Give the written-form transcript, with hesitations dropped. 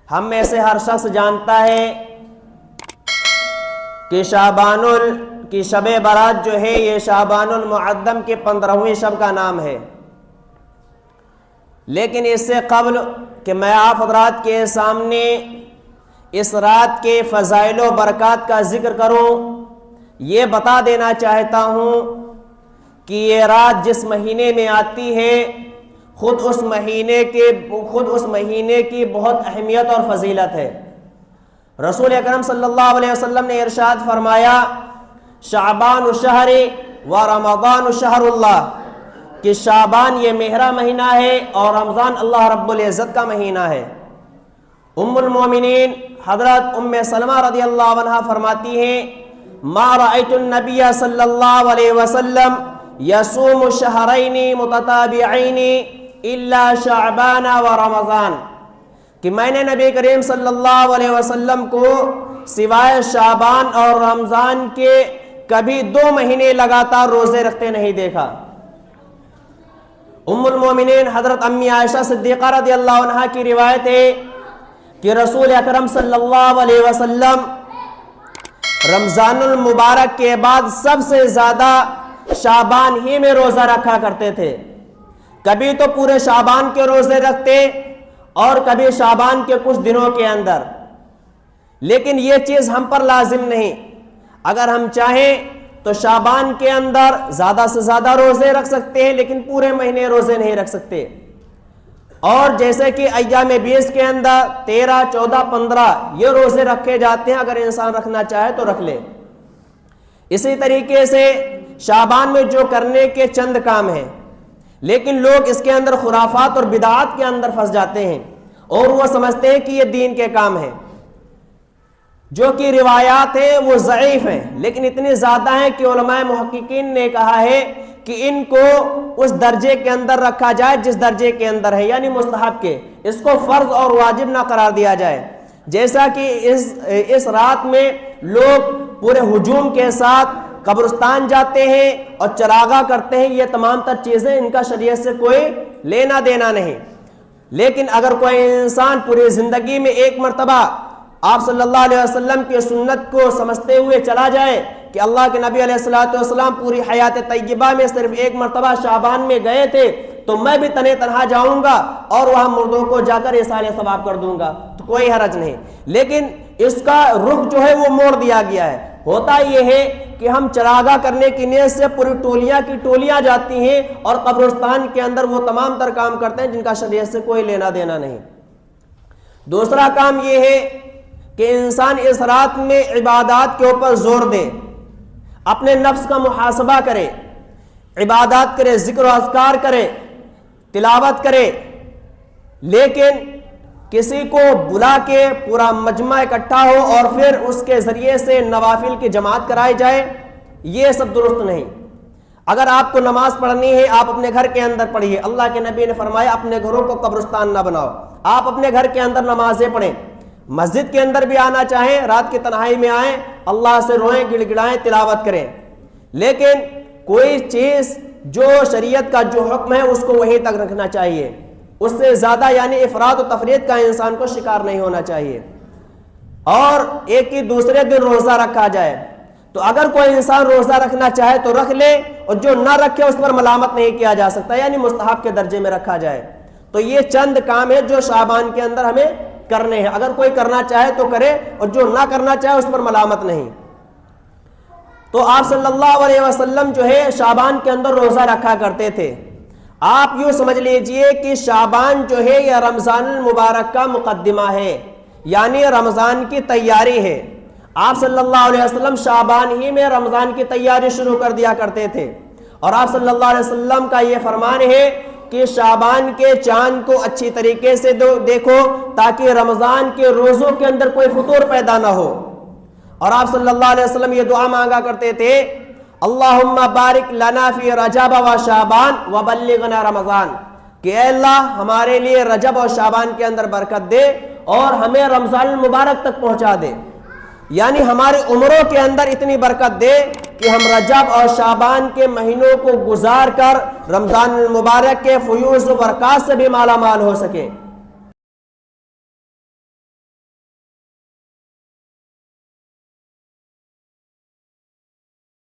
ہم میں سے ہر شخص جانتا ہے کہ کی شب برات جو ہے یہ شعبان المعظم کے 15ویں شب کا نام ہے، لیکن اس سے قبل کہ میں آپ حضرات کے سامنے اس رات کے فضائل و برکات کا ذکر کروں، یہ بتا دینا چاہتا ہوں کہ یہ رات جس مہینے میں آتی ہے خود اس مہینے کی بہت اہمیت اور فضیلت ہے۔ رسول اکرم صلی اللہ علیہ وسلم نے ارشاد فرمایا، شعبان شہر و رمضان شہر اللہ، کہ شعبان یہ مہرہ مہینہ ہے اور رمضان اللہ رب العزت کا مہینہ ہے۔ ام المومنین حضرت ام سلمہ رضی اللہ عنہ فرماتی ہیں، ما رأیت النبی صلی اللہ علیہ وسلم یصوم شہرین متتابعین الا شعبان و رمضان، کہ میں نے نبی کریم صلی اللہ علیہ وسلم کو سوائے شعبان اور رمضان کے کبھی 2 مہینے لگاتار روزے رکھتے نہیں دیکھا۔ ام المومنین حضرت امی عائشہ صدیقہ رضی اللہ عنہ کی روایت ہے کہ رسول اکرم صلی اللہ علیہ وسلم رمضان المبارک کے بعد سب سے زیادہ شعبان ہی میں روزہ رکھا کرتے تھے۔ کبھی تو پورے شعبان کے روزے رکھتے اور کبھی شعبان کے کچھ دنوں کے اندر، لیکن یہ چیز ہم پر لازم نہیں۔ اگر ہم چاہیں تو شعبان کے اندر زیادہ سے زیادہ روزے رکھ سکتے ہیں، لیکن پورے مہینے روزے نہیں رکھ سکتے۔ اور جیسے کہ ایام 20 کے اندر 13، 14، 15 یہ روزے رکھے جاتے ہیں، اگر انسان رکھنا چاہے تو رکھ لے۔ اسی طریقے سے شعبان میں جو کرنے کے چند کام ہیں، لیکن لوگ اس کے اندر خرافات اور بدعات کے اندر پھنس جاتے ہیں اور وہ سمجھتے ہیں کہ یہ دین کے کام ہیں۔ جو کہ روایات ہیں وہ ضعیف ہیں، لیکن اتنی زیادہ ہیں کہ علماء محققین نے کہا ہے کہ ان کو اس درجے کے اندر رکھا جائے جس درجے کے اندر ہے، یعنی مستحب کے، اس کو فرض اور واجب نہ قرار دیا جائے۔ جیسا کہ اس رات میں لوگ پورے ہجوم کے ساتھ قبرستان جاتے ہیں اور چراغاں کرتے ہیں، یہ تمام تر چیزیں ان کا شریعت سے کوئی لینا دینا نہیں۔ لیکن اگر کوئی انسان پوری زندگی میں ایک مرتبہ آپ صلی اللہ علیہ وسلم کی سنت کو سمجھتے ہوئے چلا جائے کہ اللہ کے نبی علیہ السلام پوری حیات طیبہ میں صرف ایک مرتبہ شعبان میں گئے تھے، تو میں بھی تنہا جاؤں گا اور وہاں مردوں کو جا کر احسان ثواب کر دوں گا، تو کوئی حرج نہیں۔ لیکن اس کا رخ جو ہے وہ موڑ دیا گیا ہے۔ ہوتا یہ ہے کہ ہم چراغاں کرنے کی نیت سے پوری ٹولیاں کی ٹولیاں جاتی ہیں اور قبرستان کے اندر وہ تمام تر کام کرتے ہیں جن کا شریعت سے کوئی لینا دینا نہیں۔ دوسرا کام یہ ہے کہ انسان اس رات میں عبادات کے اوپر زور دے، اپنے نفس کا محاسبہ کرے، عبادات کرے، ذکر و اذکار کرے، تلاوت کرے، لیکن کسی کو بلا کے پورا مجمع اکٹھا ہو اور پھر اس کے ذریعے سے نوافل کی جماعت کرائی جائے، یہ سب درست نہیں۔ اگر آپ کو نماز پڑھنی ہے آپ اپنے گھر کے اندر پڑھیے، اللہ کے نبی نے فرمایا اپنے گھروں کو قبرستان نہ بناؤ، آپ اپنے گھر کے اندر نمازیں پڑھیں۔ مسجد کے اندر بھی آنا چاہیں، رات کی تنہائی میں آئیں، اللہ سے روئیں، گڑ گڑائیں، تلاوت کریں، لیکن کوئی چیز جو شریعت کا جو حکم ہے اس کو وہیں تک رکھنا چاہیے، اس سے زیادہ یعنی افراط و تفریط کا انسان کو شکار نہیں ہونا چاہیے۔ اور ایک ہی دوسرے دن روزہ رکھا جائے، تو اگر کوئی انسان روزہ رکھنا چاہے تو رکھ لے، اور جو نہ رکھے اس پر ملامت نہیں کیا جا سکتا، یعنی مستحب کے درجے میں رکھا جائے۔ تو یہ چند کام ہے جو شعبان کے اندر ہمیں کرنے ہیں، اگر کوئی کرنا چاہے تو کرے اور جو نہ کرنا چاہے اس پر ملامت نہیں۔ تو آپ صلی اللہ علیہ وسلم جو ہے شعبان کے اندر روزہ رکھا کرتے تھے۔ آپ یوں سمجھ لیجئے کہ شعبان جو ہے یہ رمضان المبارک کا مقدمہ ہے، یعنی رمضان کی تیاری ہے۔ آپ صلی اللہ علیہ وسلم شعبان ہی میں رمضان کی تیاری شروع کر دیا کرتے تھے، اور آپ صلی اللہ علیہ وسلم کا یہ فرمان ہے کہ شعبان کے چاند کو اچھی طریقے سے دیکھو تاکہ رمضان کے روزوں کے اندر کوئی فطور پیدا نہ ہو۔ اور آپ صلی اللہ علیہ وسلم یہ دعا مانگا کرتے تھے، اللہم بارک لنا فی رجب و شعبان وبلغنا رمضان، کہ اے اللہ ہمارے لیے رجب اور شعبان کے اندر برکت دے اور ہمیں رمضان المبارک تک پہنچا دے، یعنی ہماری عمروں کے اندر اتنی برکت دے کہ ہم رجب اور شعبان کے مہینوں کو گزار کر رمضان المبارک کے فیوض و برکات سے بھی مالا مال ہو سکیں۔